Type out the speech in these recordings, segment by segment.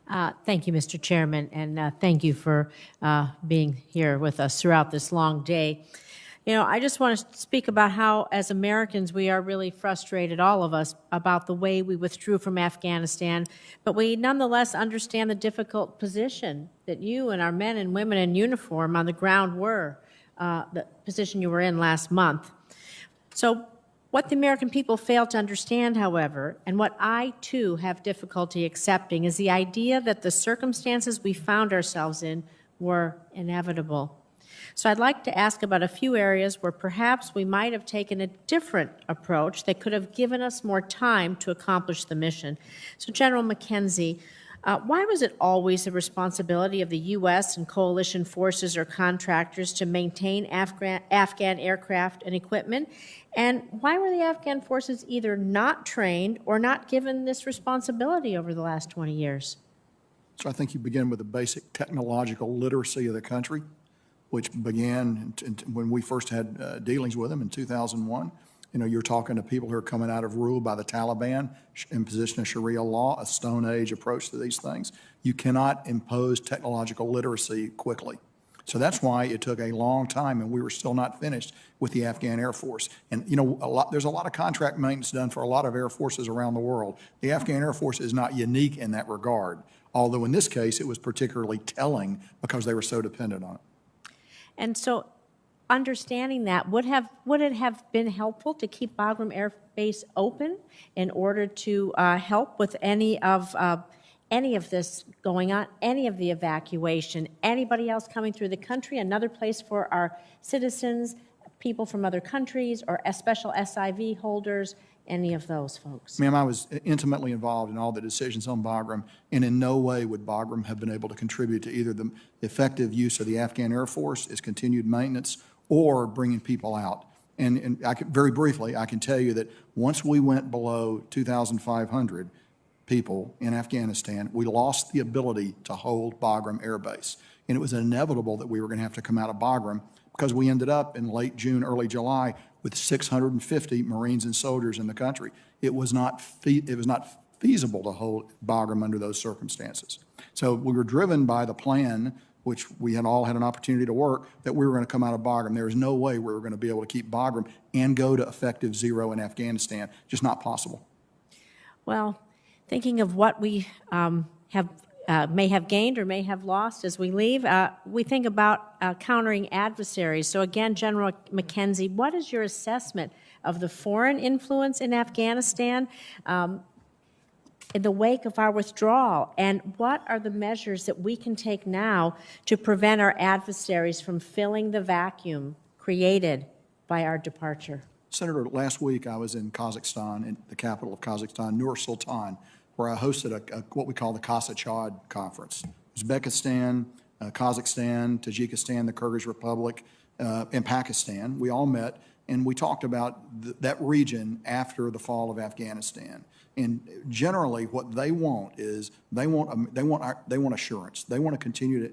Thank you, Mr. Chairman, and thank you for being here with us throughout this long day. You know, I just want to speak about how, as Americans, we are really frustrated, all of us, about the way we withdrew from Afghanistan, but we nonetheless understand the difficult position that you and our men and women in uniform on the ground were, the position you were in last month. So what the American people fail to understand, however, and what I, too, have difficulty accepting, is the idea that the circumstances we found ourselves in were inevitable. So I'd like to ask about a few areas where perhaps we might have taken a different approach that could have given us more time to accomplish the mission. So General McKenzie, why was it always the responsibility of the U.S. and coalition forces or contractors to maintain Afghan aircraft and equipment? And why were the Afghan forces either not trained or not given this responsibility over the last 20 years? So I think you begin with the basic technological literacy of the country, which began when we first had dealings with them in 2001. You know, you're talking to people who are coming out of rule by the Taliban, imposition of Sharia law, a Stone Age approach to these things. You cannot impose technological literacy quickly. So that's why it took a long time, and we were still not finished with the Afghan Air Force. And, you know, there's a lot of contract maintenance done for a lot of air forces around the world. The Afghan Air Force is not unique in that regard, although in this case it was particularly telling because they were so dependent on it. And so, understanding that, would it have been helpful to keep Bagram Air Base open in order to help with any of this going on, any of the evacuation, anybody else coming through the country, another place for our citizens, people from other countries, or special SIV holders, any of those folks? Ma'am, I was intimately involved in all the decisions on Bagram, and in no way would Bagram have been able to contribute to either the effective use of the Afghan Air Force, its continued maintenance, or bringing people out. And very briefly, I can tell you that once we went below 2,500 people in Afghanistan, we lost the ability to hold Bagram Air Base. And it was inevitable that we were going to have to come out of Bagram because we ended up in late June, early July, with 650 Marines and soldiers in the country. It was not feasible to hold Bagram under those circumstances. So we were driven by the plan, which we had all had an opportunity to work, that we were going to come out of Bagram. There is no way we were going to be able to keep Bagram and go to effective zero in Afghanistan. Just not possible. Well, thinking of what we may have gained or may have lost as we leave, we think about countering adversaries. So again, General McKenzie, what is your assessment of the foreign influence in Afghanistan in the wake of our withdrawal, and what are the measures that we can take now to prevent our adversaries from filling the vacuum created by our departure? Senator, last week I was in Kazakhstan, in the capital of Kazakhstan, Nur-Sultan, where I hosted what we call the Casa-Chad Conference. Uzbekistan, Kazakhstan, Tajikistan, the Kyrgyz Republic, and Pakistan. We all met and we talked about that region after the fall of Afghanistan. And generally, what they want is they want assurance. They want to continue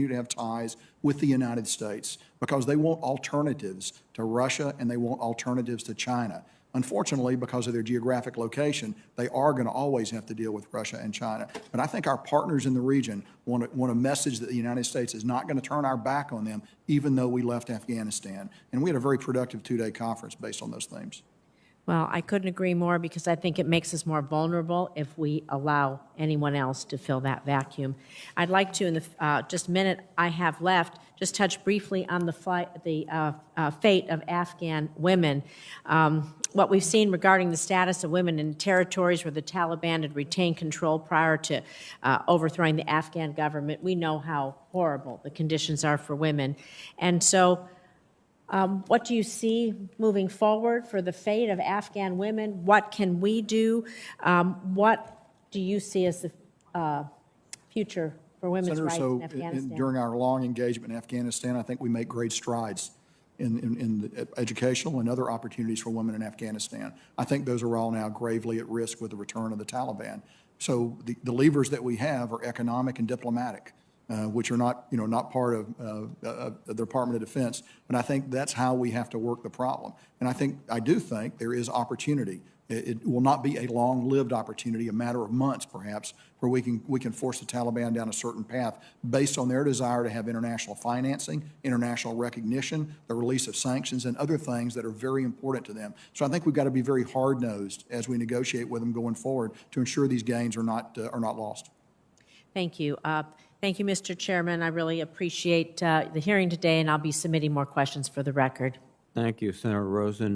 to have ties with the United States because they want alternatives to Russia and they want alternatives to China. Unfortunately, because of their geographic location, they are going to always have to deal with Russia and China. But I think our partners in the region want a message that the United States is not going to turn our back on them, even though we left Afghanistan. And we had a very productive two-day conference based on those themes. Well, I couldn't agree more, because I think it makes us more vulnerable if we allow anyone else to fill that vacuum. I'd like to, in the just minute I have left, just touch briefly on the fate of Afghan women. What we've seen regarding the status of women in territories where the Taliban had retained control prior to overthrowing the Afghan government, we know how horrible the conditions are for women. And so what do you see moving forward for the fate of Afghan women? What can we do? What do you see as the future for women's rights in Afghanistan? During our long engagement in Afghanistan, I think we make great strides in educational and other opportunities for women in Afghanistan. I think those are all now gravely at risk with the return of the Taliban. So the levers that we have are economic and diplomatic, which are not part of the Department of Defense. And I think that's how we have to work the problem. And I do think there is opportunity It will not be a long-lived opportunity, a matter of months perhaps, where we can force the Taliban down a certain path based on their desire to have international financing, international recognition, the release of sanctions, and other things that are very important to them. So I think we've got to be very hard-nosed as we negotiate with them going forward to ensure these gains are not lost. Thank you. Thank you, Mr. Chairman. I really appreciate the hearing today, and I'll be submitting more questions for the record. Thank you, Senator Rosen.